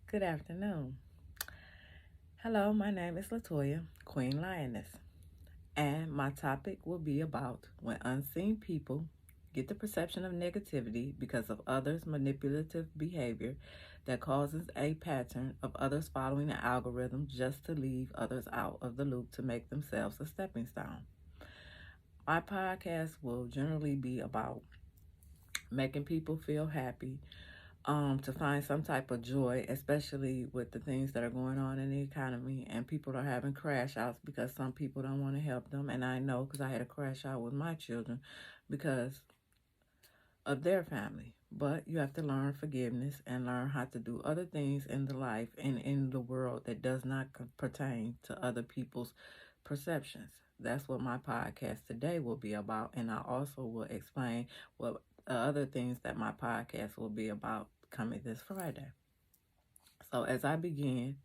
Good afternoon. Hello, my name is Latoya, Queen Lioness, and my topic will be about when unseen people get the perception of negativity because of others' manipulative behavior that causes a pattern of others following an algorithm just to leave others out of the loop to make themselves a stepping stone. My podcast will generally be about making people feel happy, to find some type of joy, especially with the things that are going on in the economy and people are having crash outs because some people don't want to help them. And I know because I had a crash out with my children because of their family. But you have to learn forgiveness and learn how to do other things in the life and in the world that does not pertain to other people's perceptions. That's what my podcast today will be about. And I also will explain what other things that my podcast will be about coming this Friday. So, as I begin,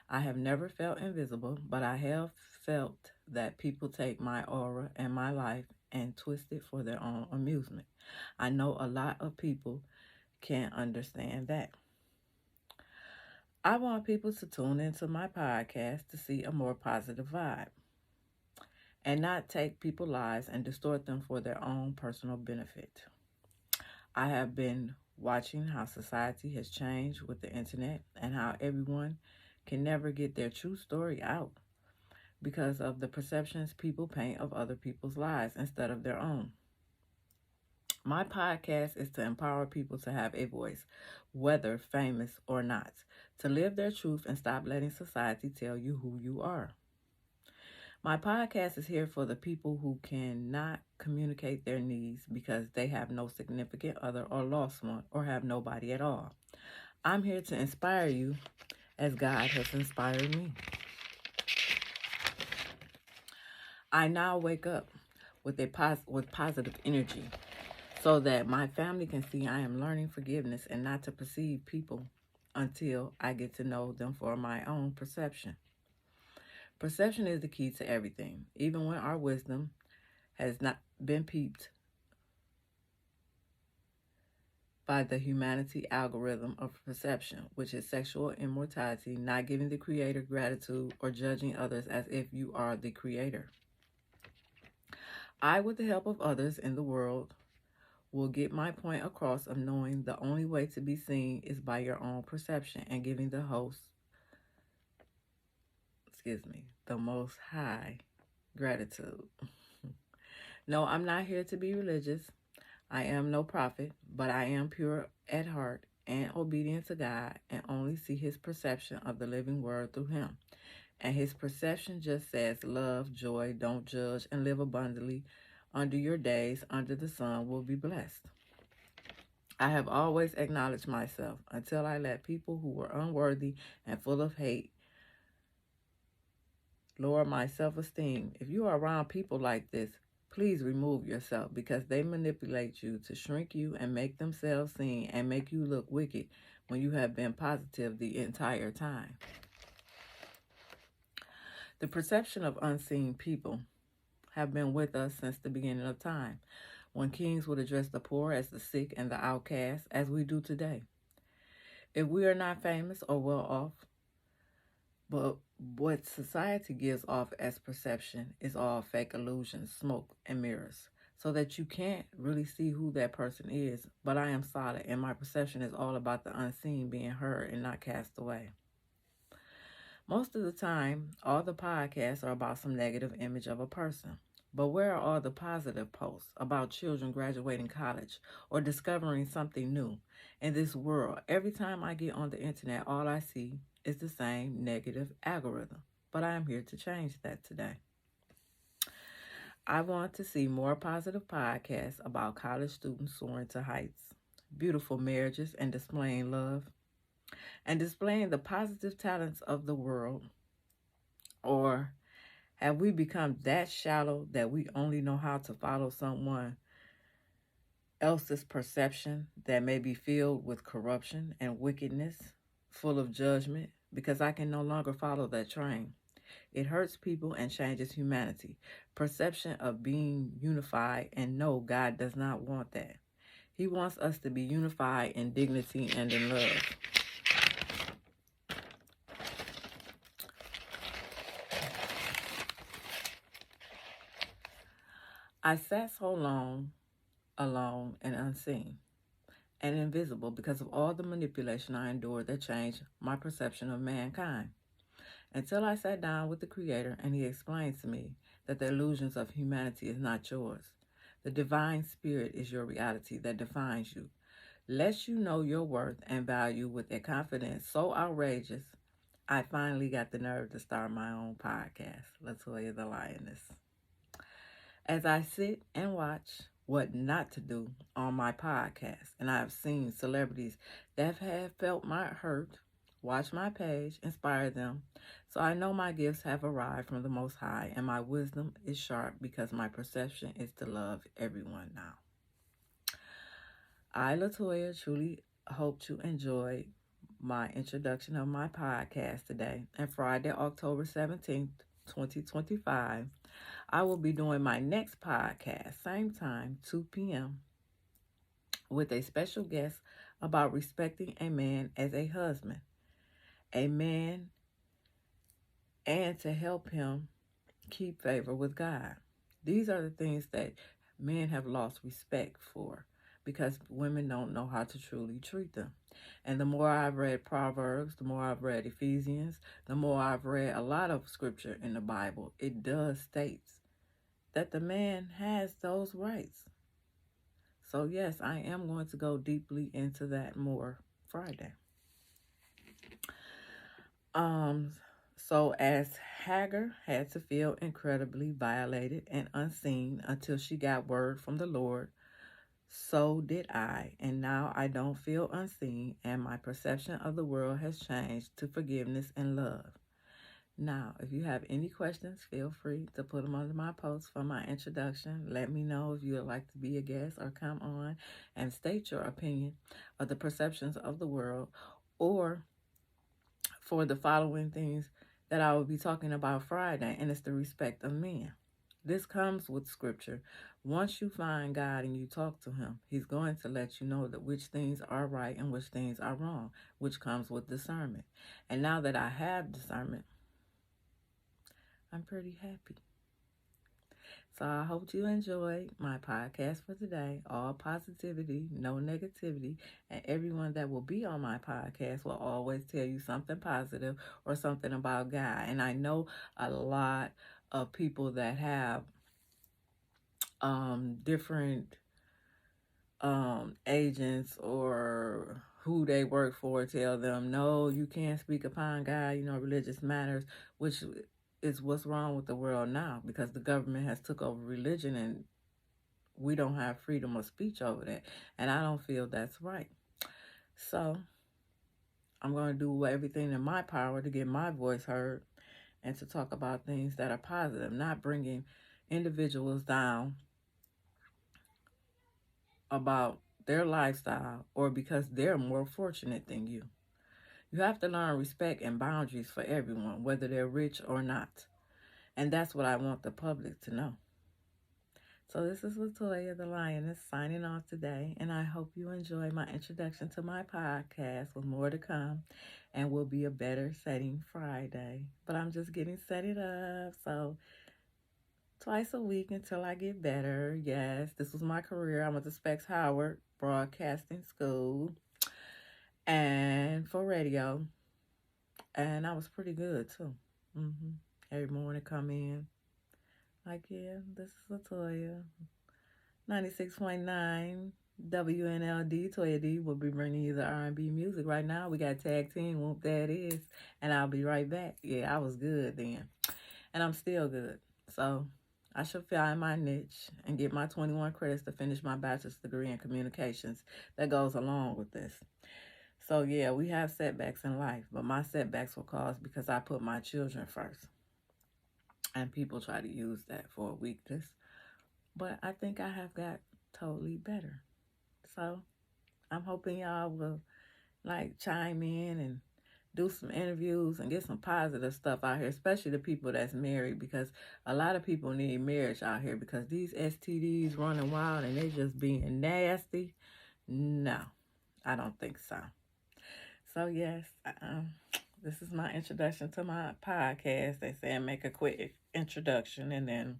I have never felt invisible, but I have felt that people take my aura and my life and twist it for their own amusement. I know a lot of people can't understand that. I want people to tune into my podcast to see a more positive vibe and not take people's lives and distort them for their own personal benefit. I have been watching how society has changed with the internet and how everyone can never get their true story out because of the perceptions people paint of other people's lives instead of their own. My podcast is to empower people to have a voice, whether famous or not, to live their truth and stop letting society tell you who you are. My podcast is here for the people who cannot communicate their needs because they have no significant other or lost one or have nobody at all. I'm here to inspire you as God has inspired me. I now wake up with with positive energy so that my family can see I am learning forgiveness and not to perceive people until I get to know them for my own perception. Perception is the key to everything, even when our wisdom has not been peeped by the humanity algorithm of perception, which is sexual immortality, not giving the creator gratitude or judging others as if you are the creator. I, with the help of others in the world, will get my point across of knowing the only way to be seen is by your own perception and giving the most high gratitude. No, I'm not here to be religious. I am no prophet, but I am pure at heart and obedient to God and only see his perception of the living word through him. And his perception just says love, joy, don't judge, and live abundantly under your days under the sun will be blessed. I have always acknowledged myself until I let people who were unworthy and full of hate lower my self-esteem. If you are around people like this, please remove yourself because they manipulate you to shrink you and make themselves seen and make you look wicked when you have been positive the entire time. The perception of unseen people have been with us since the beginning of time, when kings would address the poor as the sick and the outcast, as we do today. If we are not famous or well off, but what society gives off as perception is all fake illusions, smoke, and mirrors, so that you can't really see who that person is. But I am solid, and my perception is all about the unseen being heard and not cast away. Most of the time, all the podcasts are about some negative image of a person. But where are all the positive posts about children graduating college or discovering something new in this world? Every time I get on the internet, all I see is the same negative algorithm. But I am here to change that today. I want to see more positive podcasts about college students soaring to heights, beautiful marriages, and displaying love, and displaying the positive talents of the world. Or have we become that shallow that we only know how to follow someone else's perception that may be filled with corruption and wickedness, full of judgment? Because I can no longer follow that train. It hurts people and changes humanity. Perception of being unified, and no, God does not want that. He wants us to be unified in dignity and in love. I sat so long alone and unseen and invisible because of all the manipulation I endured that changed my perception of mankind. Until I sat down with the Creator and He explained to me that the illusions of humanity is not yours. The divine spirit is your reality that defines you, lets you know your worth and value with a confidence so outrageous. I finally got the nerve to start my own podcast, Latoya the Lioness. As I sit and watch what not to do on my podcast, and I have seen celebrities that have felt my hurt, watch my page, inspire them. So I know my gifts have arrived from the Most High, and my wisdom is sharp because my perception is to love everyone now. I, Latoya, truly hope to enjoy my introduction of my podcast today. And Friday, October 17th, 2025, I will be doing my next podcast, same time, 2 p.m., with a special guest about respecting a man as a husband, a man, and to help him keep favor with God. These are the things that men have lost respect for because women don't know how to truly treat them. And the more I've read Proverbs, the more I've read Ephesians, the more I've read a lot of scripture in the Bible, it does states that the man has those rights. So yes, I am going to go deeply into that more Friday. So as Hagar had to feel incredibly violated and unseen until she got word from the Lord, so did I, and now I don't feel unseen, and my perception of the world has changed to forgiveness and love. Now, if you have any questions, feel free to put them under my post for my introduction. Let me know if you would like to be a guest or come on and state your opinion of the perceptions of the world, or for the following things that I will be talking about Friday, and it's the respect of men. This comes with scripture. Once you find God and you talk to him, he's going to let you know that which things are right and which things are wrong, which comes with discernment. And now that I have discernment, I'm pretty happy. So I hope you enjoyed my podcast for today. All positivity, no negativity, and everyone that will be on my podcast will always tell you something positive or something about God. And I know a lot of people that have different agents or who they work for tell them, no, you can't speak upon God, religious matters, which is what's wrong with the world now, because the government has took over religion and we don't have freedom of speech over that. And I don't feel that's right. So I'm going to do everything in my power to get my voice heard and to talk about things that are positive, not bringing individuals down about their lifestyle or because they're more fortunate than you. You have to learn respect and boundaries for everyone, whether they're rich or not. And that's what I want the public to know. So this is Latoya the Lioness signing off today, and I hope you enjoy my introduction to my podcast with more to come, and will be a better setting Friday. But I'm just getting set it up, so twice a week until I get better. Yes, this was my career. I went to Specs Howard Broadcasting School and for radio, and I was pretty good too. Every morning come in like, yeah, this is Latoya. 96.9 WNLD, Toya D will be bringing you the R&B music. Right now, we got Tag Team, Whoop That Is, and I'll be right back. Yeah, I was good then, and I'm still good. So I should find my niche and get my 21 credits to finish my bachelor's degree in communications that goes along with this. So yeah, we have setbacks in life, but my setbacks were caused because I put my children first. And people try to use that for a weakness. But I think I have got totally better. So I'm hoping y'all will chime in and do some interviews and get some positive stuff out here, especially the people that's married, because a lot of people need marriage out here because these STDs running wild and they just being nasty. No, I don't think so. So yes, this is my introduction to my podcast. They say make a quick introduction, and then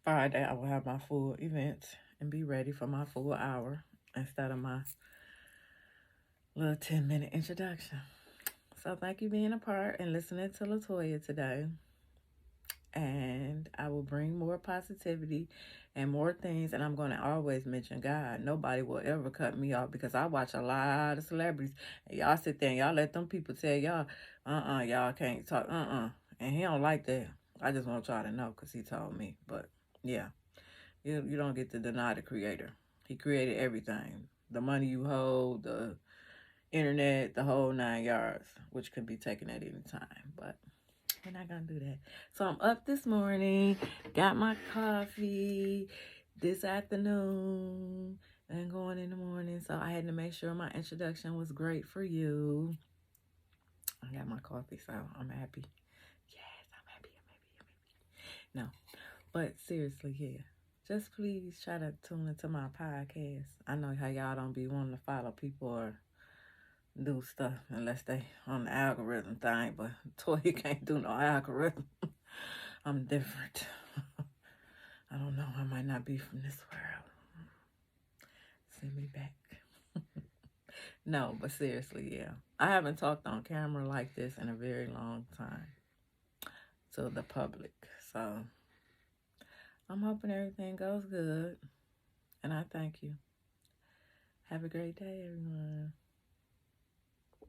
Friday, I will have my full event and be ready for my full hour instead of my little 10-minute introduction. So thank you for being a part and listening to Latoya today. And I will bring more positivity and more things. And I'm going to always mention God. Nobody will ever cut me off because I watch a lot of celebrities. And y'all sit there and y'all let them people tell y'all, y'all can't talk, And he don't like that. I just want y'all to know because he told me. But yeah, you don't get to deny the creator. He created everything. The money you hold, the internet, the whole 9 yards, which can be taken at any time. But we're not gonna do that. So I'm up this morning, got my coffee this afternoon, and going in the morning. So I had to make sure my introduction was great for you. I got my coffee, so I'm happy. Yes, I'm happy. No, but seriously, yeah. Just please try to tune into my podcast. I know how y'all don't be wanting to follow people or do stuff unless they on the algorithm thing, but Toya can't do no algorithm. I'm different. I don't know. I might not be from this world. Send me back. No, but seriously, yeah. I haven't talked on camera like this in a very long time to the public. So I'm hoping everything goes good. And I thank you. Have a great day, everyone.